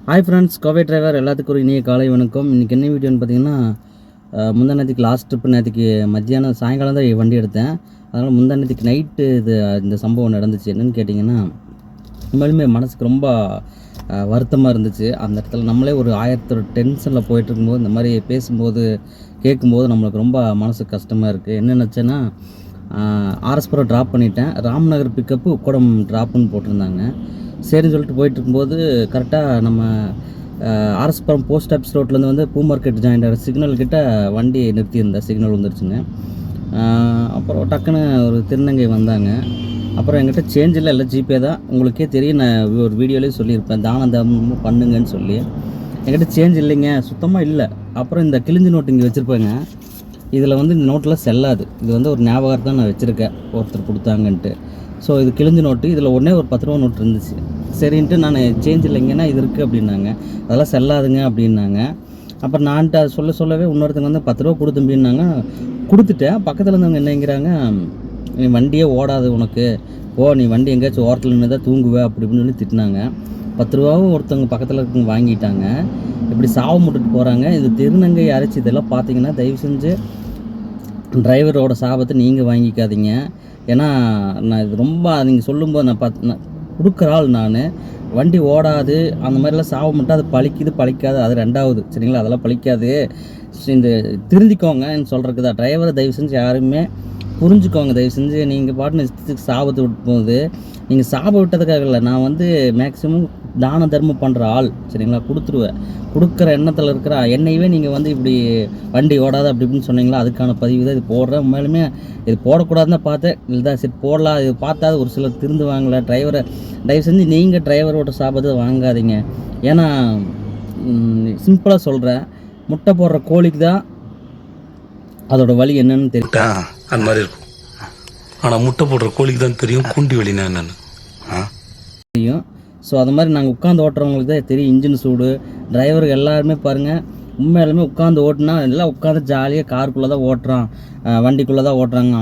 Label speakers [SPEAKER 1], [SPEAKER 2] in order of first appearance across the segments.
[SPEAKER 1] Hi friends, Kovai driver எல்லாத்துக்கும் ஒரு இனிய காலை வணக்கம். இன்றைக்கி என்ன வீடியோன்னு பார்த்தீங்கன்னா, முந்தா நேற்றுக்கு லாஸ்ட் ட்ரிப்பு நேற்றுக்கு மத்தியானம் சாயங்காலம் தான் வண்டி எடுத்தேன். அதனால் முந்தா நேற்றுக்கு நைட்டு இந்த சம்பவம் நடந்துச்சு. என்னென்னு கேட்டிங்கன்னா, உண்மையிலுமே மனசுக்கு ரொம்ப வருத்தமாக இருந்துச்சு. அந்த இடத்துல நம்மளே ஒரு டென்ஷனில் போயிட்டுருக்கும்போது இந்த மாதிரி பேசும்போது கேட்கும்போது நம்மளுக்கு ரொம்ப மனசுக்கு கஷ்டமாக இருக்குது. என்ன நினச்சேன்னா, ஆர்எஸ்புரம் ட்ராப் பண்ணிட்டேன். ராம்நகர் பிக்கப்பு உக்கடம் ட்ராப்புன்னு போட்டிருந்தாங்க. சரின்னு சொல்லிட்டு போயிட்டுருக்கும்போது கரெக்டாக நம்ம ஆர்எஸ்புரம் போஸ்ட் ஆஃபீஸ் ரோட்லேருந்து வந்து பூ மார்க்கெட் ஜாயிண்ட் ஆகிற சிக்னல் கிட்ட வண்டி நிறுத்தியிருந்தேன். சிக்னல் வந்துருச்சுங்க. அப்புறம் டக்குன்னு ஒரு திருநங்கை வந்தாங்க. அப்புறம் என்கிட்ட சேஞ்ச் இல்லை ஜிபே தான். உங்களுக்கே தெரியும், நான் ஒரு வீடியோலேயே சொல்லியிருப்பேன், தானம் தர்மம் பண்ணுங்கன்னு சொல்லி. என்கிட்ட சேஞ்ச் இல்லைங்க, சுத்தமாக இல்லை. அப்புறம் இந்த கிழிஞ்சு நோட்டு இங்கே வச்சுருப்பேங்க. இதில் வந்து இந்த நோட்டெலாம் செல்லாது. இது வந்து ஒரு ஞாபகத்தை தான் நான் வச்சுருக்கேன், ஒருத்தர் கொடுத்தாங்கன்ட்டு. ஸோ இது கிழிஞ்ச நோட்டு. இதில் ஒன்றே ஒரு 10 ரூபா நோட்டு இருந்துச்சு. சரின்ட்டு நான் சேஞ்ச் இல்லைங்கன்னா இது இருக்குது அப்படின்னாங்க. அதெல்லாம் செல்லாதுங்க அப்படின்னாங்க. அப்புறம் நான்ட்டு அதை சொல்லவே இன்னொருத்தங்க வந்து 10 ரூபா கொடுத்தும்பின்னாங்க. கொடுத்துட்டேன். பக்கத்தில் இருந்தவங்க என்னங்கிறாங்க, நீ வண்டியே ஓடாது, உனக்கு நீ வண்டி எங்கேயாச்சும் ஓரத்தில் நின்று தான் தூங்குவே அப்படி இப்படின்னு சொல்லி திட்டினாங்க. 10 ரூபாவும் ஒருத்தவங்க பக்கத்தில் இருக்கவங்க வாங்கிட்டாங்க. இப்படி சாவ முட்டுட்டு போகிறாங்க. இது திருநங்கை அரைச்சி இதெல்லாம் பார்த்தீங்கன்னா தயவு செஞ்சு டிரைவரோட சாபத்தை நீங்கள் வாங்கிக்காதீங்க. ஏன்னா நான் இது ரொம்ப நீங்கள் சொல்லும்போது நான் கொடுக்குற ஆள். நான் வண்டி ஓடாது அந்த மாதிரிலாம் சாவ மட்டும் அது பழிக்காது, அது ரெண்டாவது. சரிங்களா? அதெல்லாம் பழிக்காது. இந்த திருந்திக்கோங்கன்னு சொல்கிறதுக்கு தான். டிரைவரை தயவு செஞ்சு யாருமே புரிஞ்சுக்கோங்க. தயவு செஞ்சு நீங்கள் பாட்டு சாபத்தை விட்டு போகுது. நீங்கள் சாபம் விட்டதுக்காக இல்லை, நான் வந்து மேக்ஸிமம் தான தர்மம் பண்ணுற ஆள். சரிங்களா? கொடுத்துருவேன். கொடுக்குற எண்ணத்தில் இருக்கிற என்னையவே நீங்கள் வந்து இப்படி வண்டி ஓடாது அப்படி இப்படின்னு சொன்னீங்களா, அதுக்கான பதிவு தான் இது போடுறேன். உண்மையிலுமே இது போடக்கூடாதுன்னு தான் பார்த்தேன். இல்லை சரி போடலாம், இது பார்த்தா ஒரு சிலர் திருந்துவாங்களே. டிரைவரை தயவு செஞ்சு நீங்கள் டிரைவரோட சாபத்தை வாங்காதீங்க. ஏன்னா சிம்பிளாக சொல்கிறேன், முட்டை போடுற கோழிக்கு தான் அதோட வலி என்னன்னு தெரியும்.
[SPEAKER 2] அந்த மாதிரி இருக்கும். ஆனால் முட்டை போடுற கோழிக்கு தான் தெரியும் குண்டி வலினா என்னன்னு
[SPEAKER 1] தெரியும். ஸோ அது மாதிரி நாங்கள் உட்காந்து ஓட்டுறவங்களுக்கு தான் தெரியும் இன்ஜின் சூடு. டிரைவருக்கு எல்லாருமே பாருங்கள், உண்மையிலுமே உட்காந்து ஓட்டுனா எல்லாம் உட்காந்து ஜாலியாக காருக்குள்ளே தான் ஓட்டுறான், வண்டிக்குள்ளே தான் ஓட்டுறாங்க.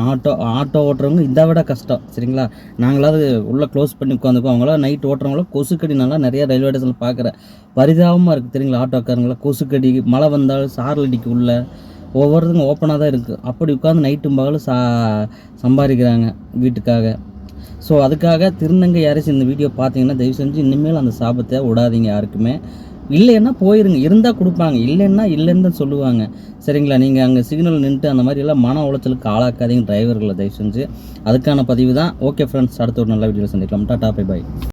[SPEAKER 1] ஆட்டோ ஓட்டுறவங்க இதை விட கஷ்டம். சரிங்களா? நாங்களாவது உள்ளே க்ளோஸ் பண்ணி உட்காந்துக்குவோம். அவங்களாம் நைட் ஓட்டுறவங்கள கொசுக்கடி நல்லா நிறையா ரயில்வே ஸ்டேஷனில் பார்க்குற பரிதாபமாக இருக்குது. தெரியுங்களா? ஆட்டோக்காரங்களாம் கொசுக்கடி, மழை வந்தாலும் சாரல் அடிக்கு உள்ள ஒவ்வொருத்தங்க ஓப்பனாக தான் இருக்குது. அப்படி உட்காந்து நைட்டும் பகலும் சம்பாதிக்கிறாங்க வீட்டுக்காக. ஸோ அதுக்காக திருநங்கை யாராச்சும் இந்த வீடியோ பார்த்தீங்கன்னா தயவு செஞ்சு இனிமேல் அந்த சாபத்தை விடாதீங்க யாருக்குமே. இல்லைன்னா போயிருங்க, இருந்தால் கொடுப்பாங்க, இல்லைன்னா இல்லைன்னு தான் சொல்லுவாங்க. சரிங்களா? நீங்கள் அங்கே சிக்னல் நின்றுட்டு அந்த மாதிரியெல்லாம் மன உளைச்சலுக்கு ஆளாக்காதீங்க டிரைவர்களை தயவு செஞ்சு. அதுக்கான பதிவு தான். ஓகே ஃப்ரெண்ட்ஸ், அடுத்த ஒரு நல்ல வீடியோவில் சந்திக்கலாம். Tata, bye bye.